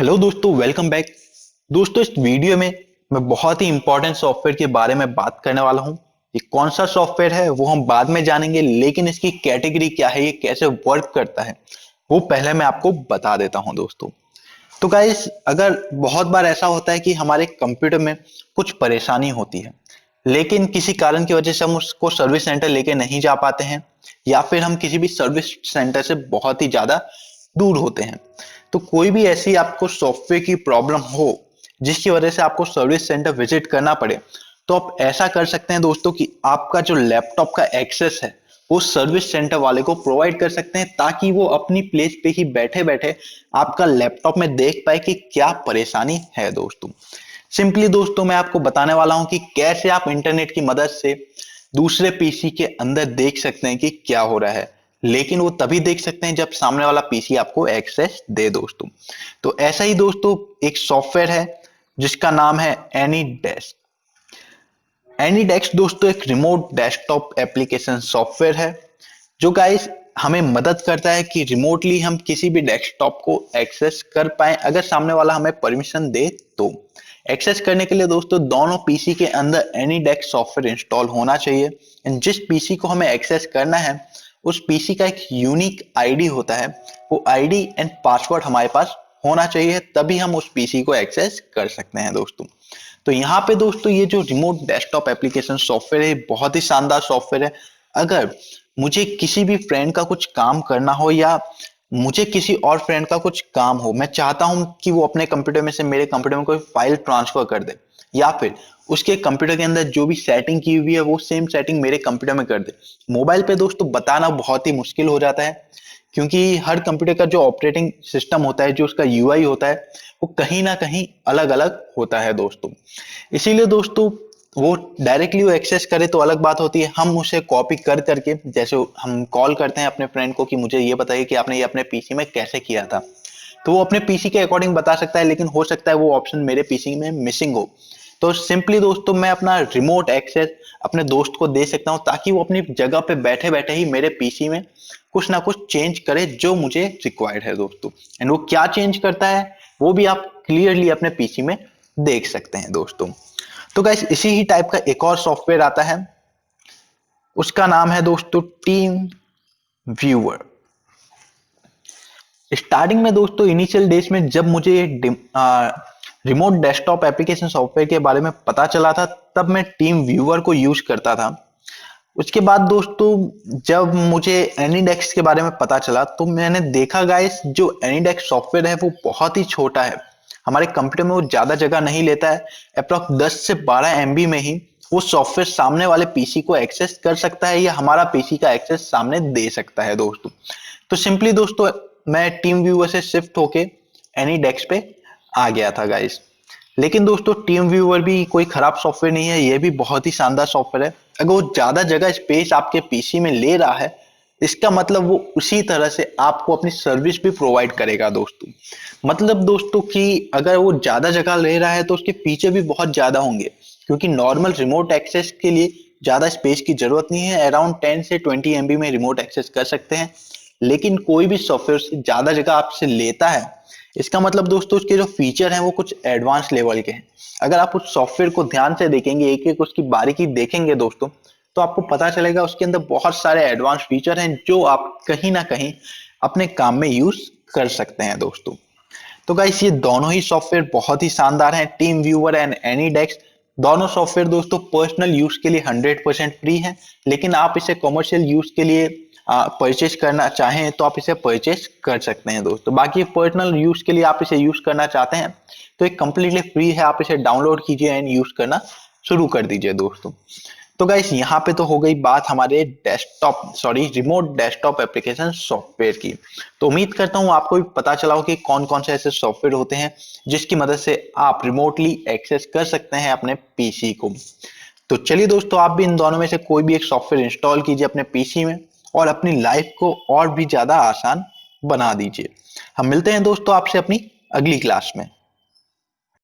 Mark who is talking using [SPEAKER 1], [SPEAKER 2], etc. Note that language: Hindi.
[SPEAKER 1] हेलो दोस्तों, वेलकम बैक। दोस्तों, इस वीडियो में मैं बहुत ही इंपॉर्टेंट सॉफ्टवेयर के बारे में बात करने वाला हूं। ये कौन सा सॉफ्टवेयर है वो हम बाद में जानेंगे, लेकिन इसकी कैटेगरी क्या है, ये कैसे वर्क करता है, वो पहले मैं आपको बता देता हूं दोस्तों। तो गाइस, अगर बहुत बार ऐसा होता है कि हमारे कंप्यूटर में कुछ परेशानी होती है, लेकिन किसी कारण की वजह से हम उसको सर्विस सेंटर लेके नहीं जा पाते हैं, या फिर हम किसी भी सर्विस सेंटर से बहुत ही ज्यादा दूर होते हैं। तो कोई भी ऐसी आपको सॉफ्टवेयर की प्रॉब्लम हो जिसकी वजह से आपको सर्विस सेंटर विजिट करना पड़े, तो आप ऐसा कर सकते हैं दोस्तों कि आपका जो लैपटॉप का एक्सेस है वो सर्विस सेंटर वाले को प्रोवाइड कर सकते हैं, ताकि वो अपनी प्लेस पे ही बैठे बैठे आपका लैपटॉप में देख पाए कि क्या परेशानी है दोस्तों। सिंपली दोस्तों, मैं आपको बताने वाला हूं कि कैसे आप इंटरनेट की मदद से दूसरे पीसी के अंदर देख सकते हैं कि क्या हो रहा है, लेकिन वो तभी देख सकते हैं जब सामने वाला पीसी आपको एक्सेस दे दोस्तों। तो ऐसा ही दोस्तों एक सॉफ्टवेयर है जिसका नाम है एनीडेस्क। एनीडेस्क दोस्तों एक रिमोट डेस्कटॉप एप्लीकेशन सॉफ्टवेयर है जो गाइस हमें मदद करता है कि रिमोटली हम किसी भी डेस्कटॉप को एक्सेस कर पाए, अगर सामने वाला हमें परमिशन दे तो। एक्सेस करने के लिए दोस्तों दोनों पीसी के अंदर एनीडेस्क सॉफ्टवेयर इंस्टॉल होना चाहिए। जिस पीसी को हमें एक्सेस करना है उस पीसी का एक यूनिक आईडी होता है, वो आईडी एंड पासवर्ड हमारे पास होना चाहिए, तभी हम उस पीसी को एक्सेस कर सकते हैं दोस्तों। तो यहाँ पे दोस्तों ये जो रिमोट डेस्कटॉप एप्लीकेशन सॉफ्टवेयर है बहुत ही शानदार सॉफ्टवेयर है। अगर मुझे किसी भी फ्रेंड का कुछ काम करना हो, या मुझे किसी और फ्रेंड का कुछ काम हो, मैं चाहता हूं कि वो अपने कंप्यूटर में से मेरे कंप्यूटर में कोई फाइल ट्रांसफर कर दे, या फिर उसके कंप्यूटर के अंदर जो भी सेटिंग की हुई है वो सेम सेटिंग मेरे कंप्यूटर में कर दे। मोबाइल पे दोस्तों बताना बहुत ही मुश्किल हो जाता है, क्योंकि हर कंप्यूटर का जो ऑपरेटिंग सिस्टम होता है, जो उसका यूआई होता है, वो कहीं ना कहीं अलग अलग होता है दोस्तों। इसीलिए दोस्तों वो डायरेक्टली वो एक्सेस करे तो अलग बात होती है, हम उसे कॉपी कर करके, जैसे हम कॉल करते हैं अपने फ्रेंड को कि मुझे ये बताइए कि आपने ये अपने पीसी में कैसे किया था, तो वो अपने पीसी के अकॉर्डिंग बता सकता है, लेकिन हो सकता है वो ऑप्शन मेरे पीसी में मिसिंग हो। तो सिंपली दोस्तों मैं अपना रिमोट एक्सेस अपने दोस्त को दे सकता हूं, ताकि वो अपनी जगह पे बैठे बैठे ही मेरे पीसी में कुछ ना कुछ चेंज करे जो मुझे रिक्वायर्ड है दोस्तों। एंड वो क्या चेंज करता है वो भी आप क्लियरली अपने पीसी में देख सकते हैं दोस्तों। तो गाइस इसी ही टाइप का एक और सॉफ्टवेयर आता है, उसका नाम है दोस्तों टीम व्यूअर। स्टार्टिंग में दोस्तों इनिशियल डेज में जब मुझे रिमोट डेस्कटॉप एप्लीकेशन सॉफ्टवेयर के बारे में पता चला था, तब मैं टीम व्यूअर को यूज करता था। उसके बाद दोस्तों जब मुझे एनीडेस्क के बारे में पता चला, तो मैंने देखा गाइस जो एनीडेस्क सॉफ्टवेयर है वो बहुत ही छोटा है, हमारे कंप्यूटर में वो ज्यादा जगह नहीं लेता है। अप्रॉक्स 10 से 12 एमबी में ही वो सॉफ्टवेयर सामने वाले पीसी को एक्सेस कर सकता है, या हमारा पीसी का एक्सेस सामने दे सकता है दोस्तों। तो सिंपली दोस्तों मैं टीम व्यूअर से शिफ्ट होके एनीडेस्क पे आ गया था गाइस। लेकिन दोस्तों टीम व्यूअर भी कोई खराब सॉफ्टवेयर नहीं है, ये भी बहुत ही शानदार सॉफ्टवेयर है। अगर वो ज्यादा जगह स्पेस आपके पीसी में ले रहा है, इसका मतलब वो उसी तरह से आपको अपनी सर्विस भी प्रोवाइड करेगा दोस्तों। मतलब दोस्तों कि अगर वो ज्यादा जगह ले रहा है तो उसके फीचर भी बहुत ज्यादा होंगे, क्योंकि नॉर्मल रिमोट एक्सेस के लिए ज्यादा स्पेस की जरूरत नहीं है। अराउंड 10 से 20 एमबी में रिमोट एक्सेस कर सकते हैं। लेकिन कोई भी सॉफ्टवेयर से ज्यादा जगह आपसे लेता है, इसका मतलब दोस्तों उसके जो फीचर हैं वो कुछ एडवांस लेवल के हैं। अगर आप उस सॉफ्टवेयर को ध्यान से देखेंगे, एक एक उसकी बारीकी देखेंगे दोस्तों, तो आपको पता चलेगा उसके अंदर बहुत सारे एडवांस फीचर हैं जो आप कहीं ना कहीं अपने काम में यूज कर सकते हैं दोस्तों। तो गाइस ये दोनों ही सॉफ्टवेयर बहुत ही शानदार हैं, टीम व्यूअर एंड एनीडेस्क। दोनों सॉफ्टवेयर दोस्तों पर्सनल यूज के लिए 100% फ्री है, लेकिन आप इसे कमर्शियल यूज के लिए परचेज करना चाहें तो आप इसे परचेज कर सकते हैं दोस्तों। बाकी पर्सनल यूज के लिए आप इसे यूज करना चाहते हैं तो एक कंप्लीटली फ्री है, आप इसे डाउनलोड कीजिए एंड यूज करना शुरू कर दीजिए दोस्तों। तो गाइस यहाँ पे तो हो गई बात हमारे रिमोट डेस्कटॉप एप्लीकेशन सॉफ्टवेयर की। तो उम्मीद करता हूँ आपको भी पता चला हो कि कौन कौन से ऐसे सॉफ्टवेयर होते हैं जिसकी मदद से आप रिमोटली एक्सेस कर सकते हैं अपने पीसी को। तो चलिए दोस्तों, आप भी इन दोनों में से कोई भी एक सॉफ्टवेयर इंस्टॉल कीजिए अपने पीसी में और अपनी लाइफ को और भी ज्यादा आसान बना दीजिए। हम मिलते हैं दोस्तों आपसे अपनी अगली क्लास में।